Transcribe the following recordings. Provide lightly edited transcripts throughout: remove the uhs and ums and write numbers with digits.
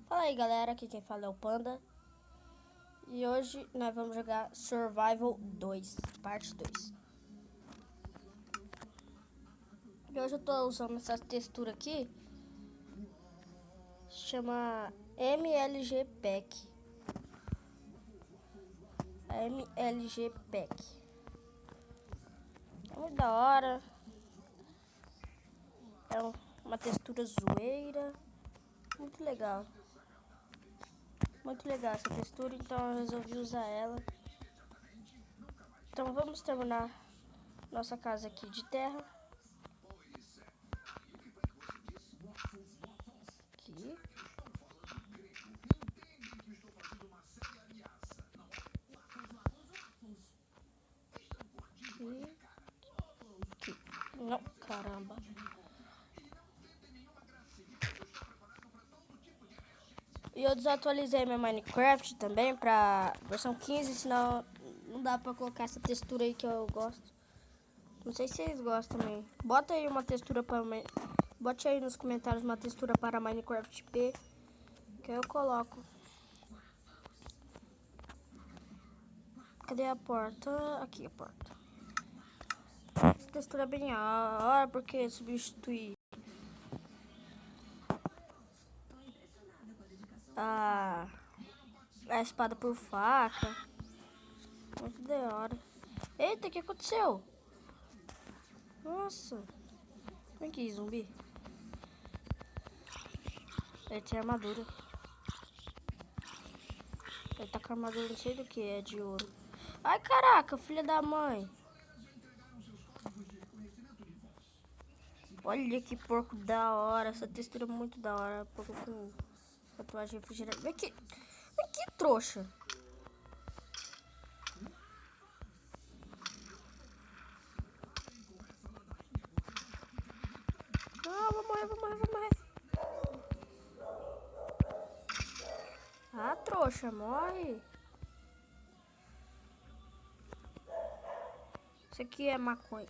Fala aí galera, aqui quem fala é o Panda. E hoje nós vamos jogar Survival 2, parte 2. E hoje eu tô usando essa textura aqui, chama MLG Pack. MLG Pack. É muito da hora. É uma textura zoeira. Muito legal. Muito legal essa textura, então eu resolvi usar ela. Então vamos terminar nossa casa aqui de terra. Aqui. Aqui. Não, caramba. E eu desatualizei meu Minecraft também pra versão 15, senão não dá pra colocar essa textura aí que eu gosto. Não sei se vocês gostam também. Bota aí uma textura para... Bote aí nos comentários uma textura para Minecraft P, que eu coloco. Cadê a porta? Aqui a porta. Essa textura é bem a hora, porque substitui a espada por faca. Muito da hora. Eita, o que aconteceu? Nossa. Vem aqui, zumbi. Ele tem armadura. Ele tá com armadura, não sei do que, é de ouro. Ai, caraca, filha da mãe. Olha que porco da hora. Essa textura é muito da hora. Porco com tatuagem refrigerante. Vem aqui, trouxa. Não, vou morrer. Ah, trouxa, morre. Isso aqui é maconha.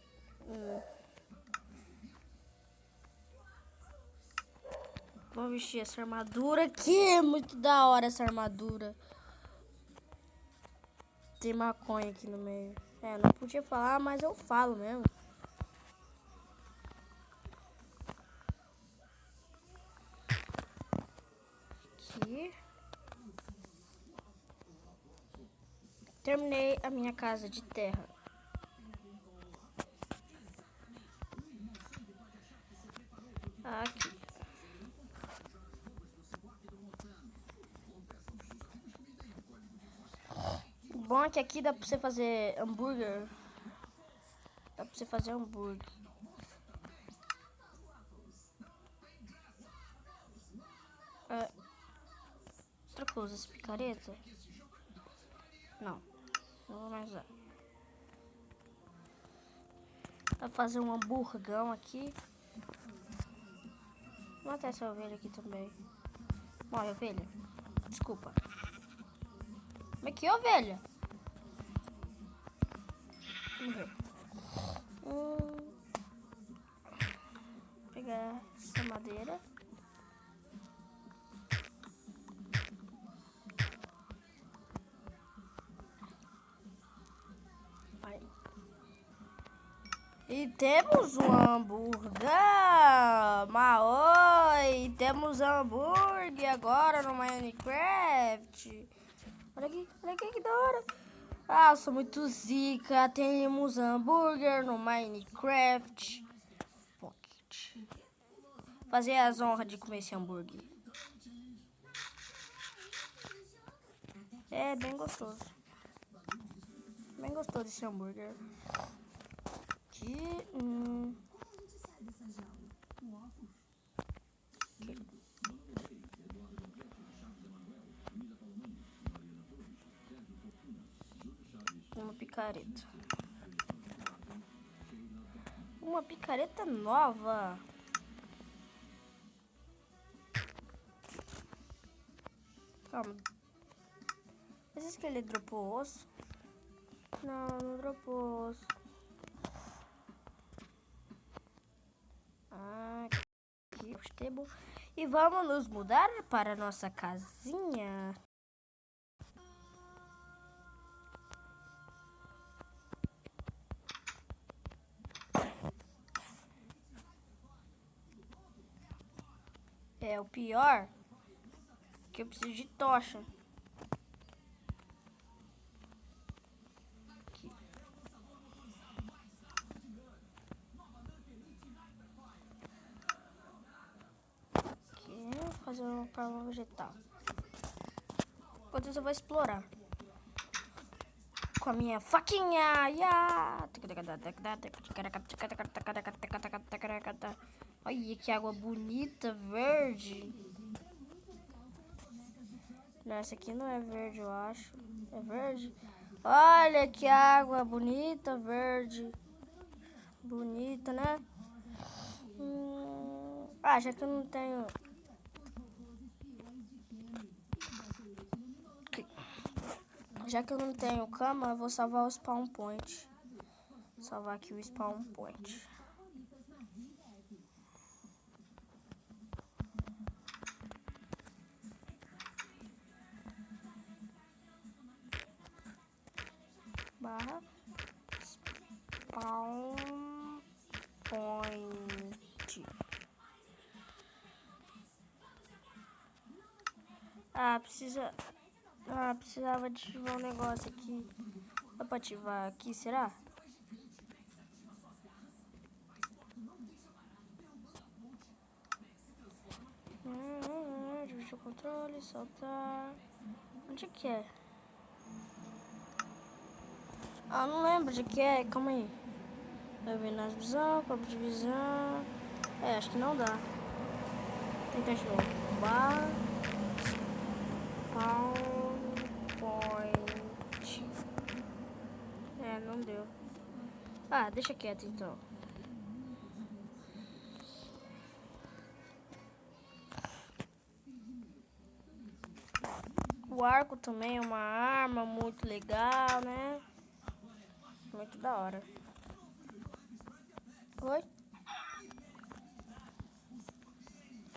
Vou vestir essa armadura aqui. É muito da hora essa armadura. Tem maconha aqui no meio. É, não podia falar, mas eu falo mesmo. Aqui. Terminei a minha casa de terra. Aqui. O bom é que aqui dá pra você fazer hambúrguer. Dá pra você fazer hambúrguer. Outra coisa, essa picareta? Não vou mais usar. Dá pra fazer um hamburgão aqui. Vou matar essa ovelha aqui também. Morre, ovelha. Desculpa. Como é que é, ovelha? Morreu. Vou pegar essa madeira. Vai. E temos um hambúrguer. Maoi! Temos hambúrguer agora no Minecraft. Olha aqui que da hora. Ah, eu sou muito zica. Temos hambúrguer no Minecraft Pocket. Fazer as honras de comer esse hambúrguer. É bem gostoso. Bem gostoso esse hambúrguer. Aqui. Uma picareta. Uma picareta nova. Calma. Mas que ele dropou osso? Não dropou osso. Aqui, table. E vamos nos mudar para nossa casinha. É o pior que eu preciso de tocha. Fazer uma forma vegetal. Enquanto isso eu vou explorar com a minha faquinha. Olha que água bonita, verde. Não, essa aqui não é verde, eu acho. É verde? Olha que água bonita, verde. Bonita, né? Já que eu não tenho... Já que eu não tenho cama, eu vou salvar o spawn point. Salvar aqui o spawn point. Barra spawn point. Precisava ativar um negócio aqui. Dá pra ativar aqui, será? Dividir o controle, soltar. Onde que é? Não lembro de que é. Calma aí. Vai ver nas visão, campo de visão. Acho que não dá. Tentar de novo. Bar. Spawn point. Não deu. Deixa quieto então. O arco também é uma arma muito legal, né? Muito da hora. Oi?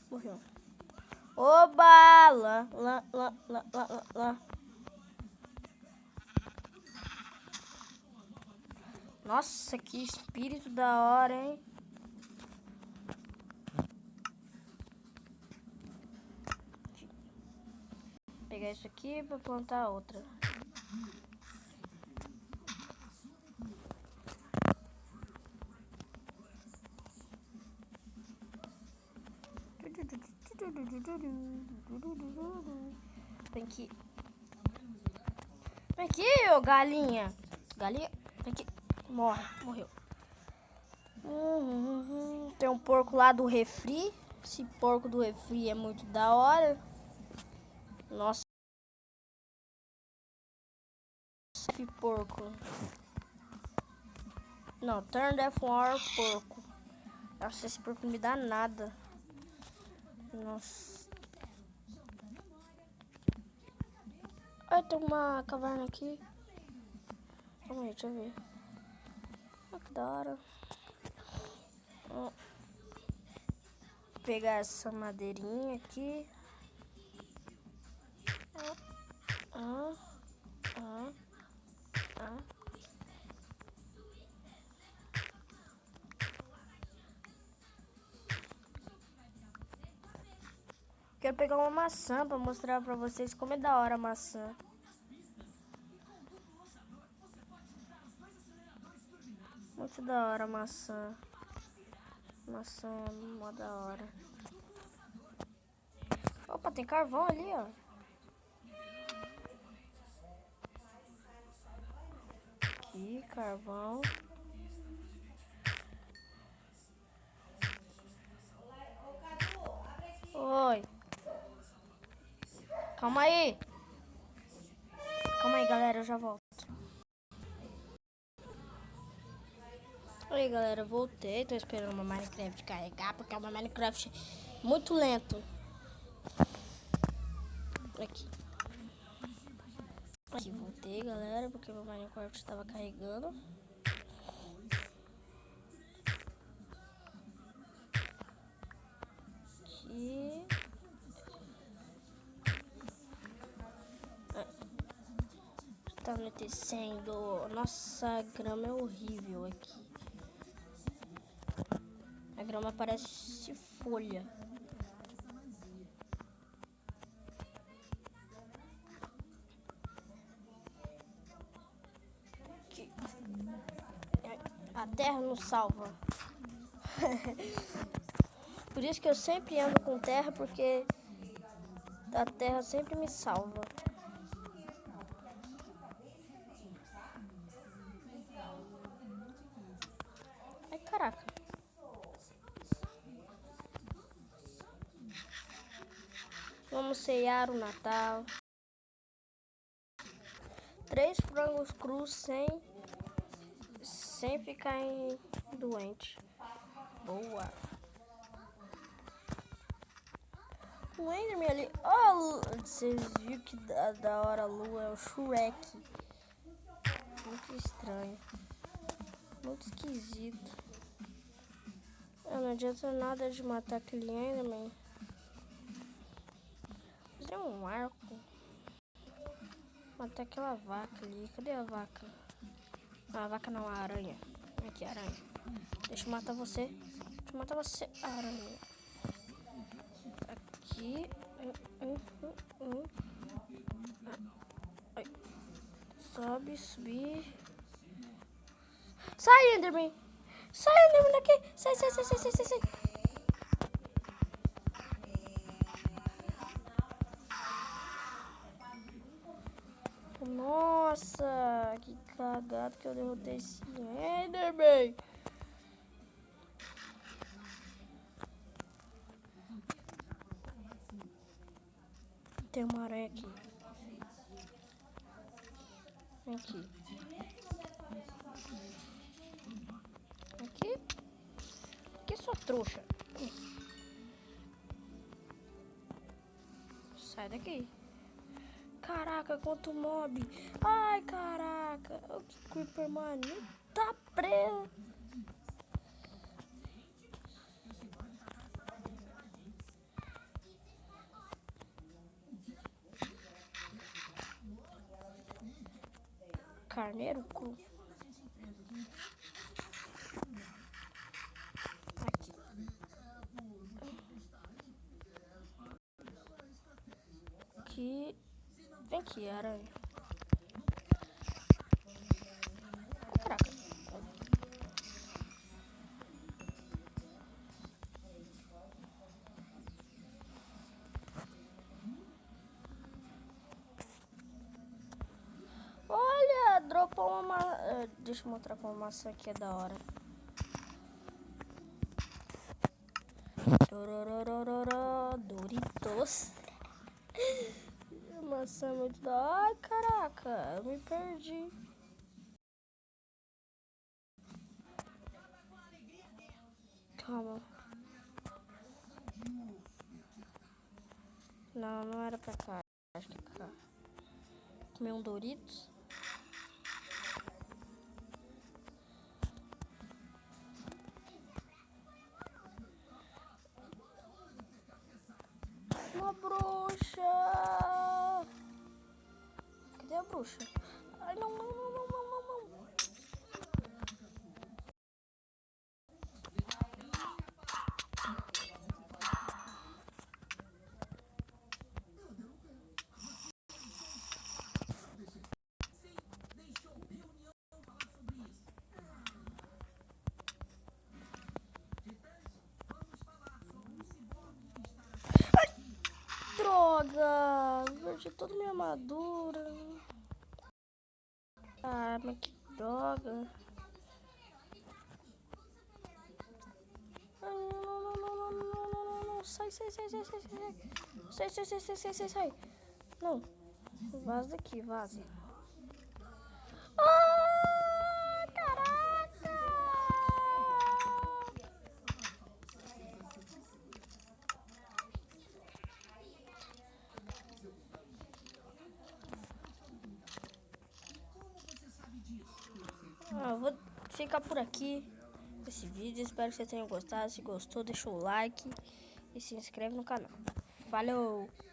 Morreu. Oba! Lá. Nossa, que espírito da hora, hein? Vou pegar isso aqui pra plantar outra. Vem aqui, ô galinha. Galinha, vem aqui. Morreu. Tem um porco lá do refri. Esse porco do refri é muito da hora. Nossa. Esse porco. Não, turn death war porco. Nossa, esse porco não me dá nada. Nossa. Tem uma caverna aqui. Calma aí, deixa eu ver. Que da hora. Vou pegar essa madeirinha aqui. Quero pegar uma maçã pra mostrar pra vocês como é da hora a maçã. Muito da hora a maçã. Maçã é mó da hora. Opa, tem carvão ali, ó. Aqui, carvão. Oi. Calma aí. Calma aí, galera, eu já volto. Oi, galera, eu voltei. Tô esperando uma Minecraft carregar, porque é uma Minecraft muito lento. Aqui, voltei, galera, porque meu Minecraft estava carregando. Aqui. anoitecendo. Nossa, a grama é horrível aqui. A grama parece folha. A terra nos salva. Por isso que eu sempre ando com terra, porque a terra sempre me salva. Ai, caraca. Vamos ceiar o Natal. 3 frangos crus sem ficar doente. Boa. O Enderman ali. Oh, vocês viram que da hora a lua é o Shrek. Muito estranho. Muito esquisito. Não adianta nada de matar aquele Enderman. Fazer um arco. Matar aquela vaca ali. Cadê a vaca? Não, a vaca não, a aranha. Aqui, aranha. Deixa eu matar você. Deixa eu matar você, aranha. Aqui. Ai. Sobe, subir. Sai, Enderman. Sai, Enderman, daqui. Sai. Nossa, que cagado que eu derrotei esse Enderman. Tem uma aranha aqui. Aqui. Aqui, sua trouxa. Sai daqui. Caraca, quanto mob. Ai, caraca. O Creeper, mano, tá preso. Carneiro cru. Aqui. Aqui. Vem aqui, aranha. Oh, caraca. Olha, dropou uma maçã. Deixa eu mostrar como uma maçã aqui é da hora. Doritos. Maçã muito da hora. Ai, caraca, eu me perdi. Calma. Não era pra cá. Acho que é cá. Comer um Doritos. Uma bruxa. Cadê a bruxa? Ai, não. Droga! Perdi toda minha armadura. Ah, mas que droga. Ai, não. Sai. Sai. Não. Vaza daqui, vaza. Ah, caraca! Eu vou ficar por aqui esse vídeo. Espero que vocês tenham gostado. Se gostou, deixa o like e se inscreve no canal. Falou!